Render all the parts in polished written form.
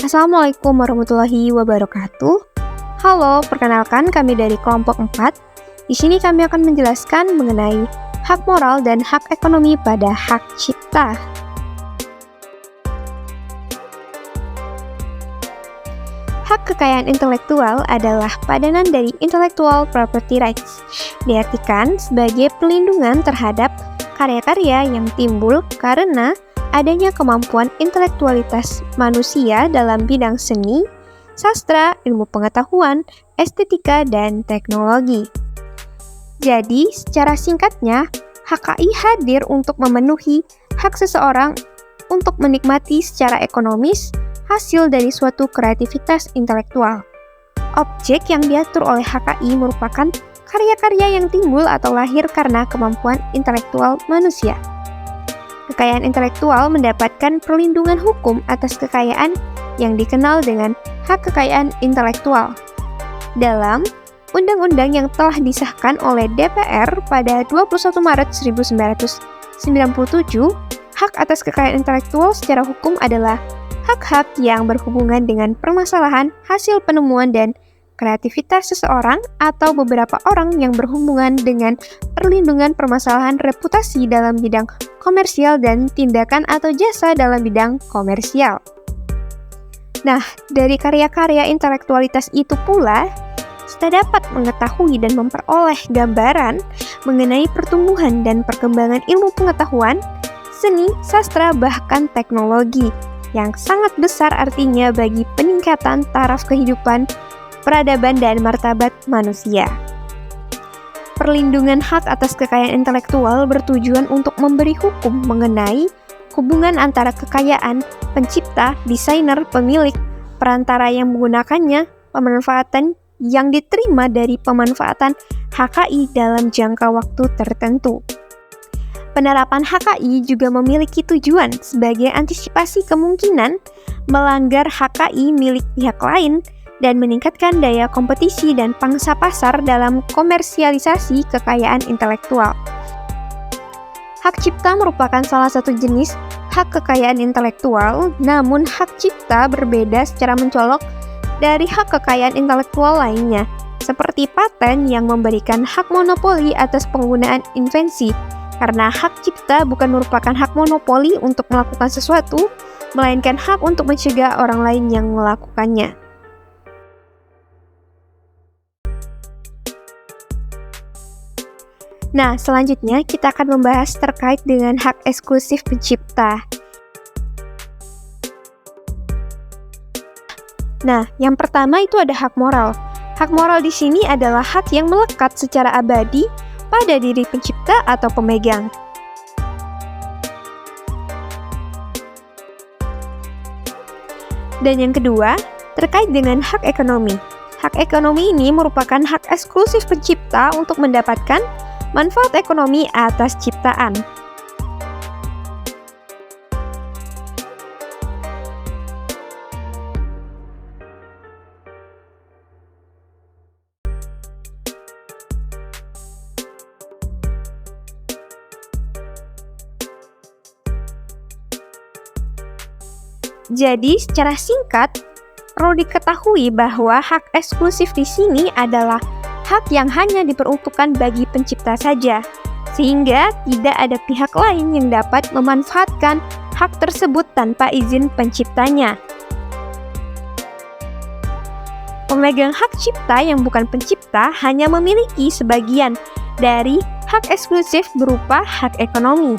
Assalamualaikum warahmatullahi wabarakatuh. Halo, perkenalkan kami dari kelompok 4. Di sini kami akan menjelaskan mengenai hak moral dan hak ekonomi pada hak cipta. Hak kekayaan intelektual adalah padanan dari intellectual property rights. Diartikan sebagai pelindungan terhadap karya-karya yang timbul karena adanya kemampuan intelektualitas manusia dalam bidang seni, sastra, ilmu pengetahuan, estetika, dan teknologi. Jadi, secara singkatnya, HKI hadir untuk memenuhi hak seseorang untuk menikmati secara ekonomis hasil dari suatu kreativitas intelektual. Objek yang diatur oleh HKI merupakan karya-karya yang timbul atau lahir karena kemampuan intelektual manusia. Kekayaan intelektual mendapatkan perlindungan hukum atas kekayaan yang dikenal dengan hak kekayaan intelektual. Dalam undang-undang yang telah disahkan oleh DPR pada 21 Maret 1997, hak atas kekayaan intelektual secara hukum adalah hak-hak yang berhubungan dengan permasalahan hasil penemuan dan kreativitas seseorang atau beberapa orang yang berhubungan dengan perlindungan permasalahan reputasi dalam bidang komersial dan tindakan atau jasa dalam bidang komersial. Nah, dari karya-karya intelektualitas itu pula, kita dapat mengetahui dan memperoleh gambaran mengenai pertumbuhan dan perkembangan ilmu pengetahuan, seni, sastra, bahkan teknologi, yang sangat besar artinya bagi peningkatan taraf kehidupan, peradaban, dan martabat manusia. Perlindungan hak atas kekayaan intelektual bertujuan untuk memberi hukum mengenai hubungan antara kekayaan, pencipta, desainer, pemilik, perantara yang menggunakannya, pemanfaatan yang diterima dari pemanfaatan HKI dalam jangka waktu tertentu. Penerapan HKI juga memiliki tujuan sebagai antisipasi kemungkinan melanggar HKI milik pihak lain dan meningkatkan daya kompetisi dan pangsa pasar dalam komersialisasi kekayaan intelektual. Hak cipta merupakan salah satu jenis hak kekayaan intelektual, namun hak cipta berbeda secara mencolok dari hak kekayaan intelektual lainnya, seperti paten yang memberikan hak monopoli atas penggunaan invensi, karena hak cipta bukan merupakan hak monopoli untuk melakukan sesuatu, melainkan hak untuk mencegah orang lain yang melakukannya. Nah, selanjutnya kita akan membahas terkait dengan hak eksklusif pencipta. Nah, yang pertama itu ada hak moral. Hak moral di sini adalah hak yang melekat secara abadi pada diri pencipta atau pemegang. Dan yang kedua, terkait dengan hak ekonomi. Hak ekonomi ini merupakan hak eksklusif pencipta untuk mendapatkan manfaat ekonomi atas ciptaan. Jadi, secara singkat, perlu diketahui bahwa hak eksklusif di sini adalah hak yang hanya diperuntukkan bagi pencipta saja, sehingga tidak ada pihak lain yang dapat memanfaatkan hak tersebut tanpa izin penciptanya. Pemegang hak cipta yang bukan pencipta hanya memiliki sebagian dari hak eksklusif berupa hak ekonomi.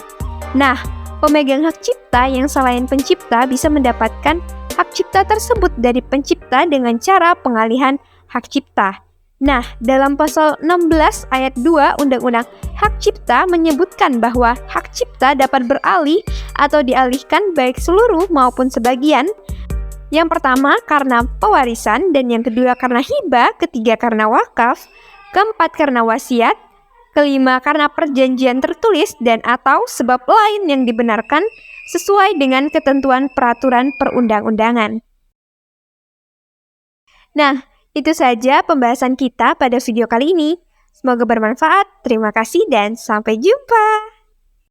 Nah, pemegang hak cipta yang selain pencipta bisa mendapatkan hak cipta tersebut dari pencipta dengan cara pengalihan hak cipta. Nah, dalam pasal 16 ayat 2 Undang-Undang Hak Cipta menyebutkan bahwa hak cipta dapat beralih atau dialihkan baik seluruh maupun sebagian. Yang pertama karena pewarisan, dan yang kedua karena hibah, ketiga karena wakaf, keempat karena wasiat, kelima karena perjanjian tertulis dan atau sebab lain yang dibenarkan sesuai dengan ketentuan peraturan perundang-undangan. Nah, itu saja pembahasan kita pada video kali ini. Semoga bermanfaat. Terima kasih dan sampai jumpa.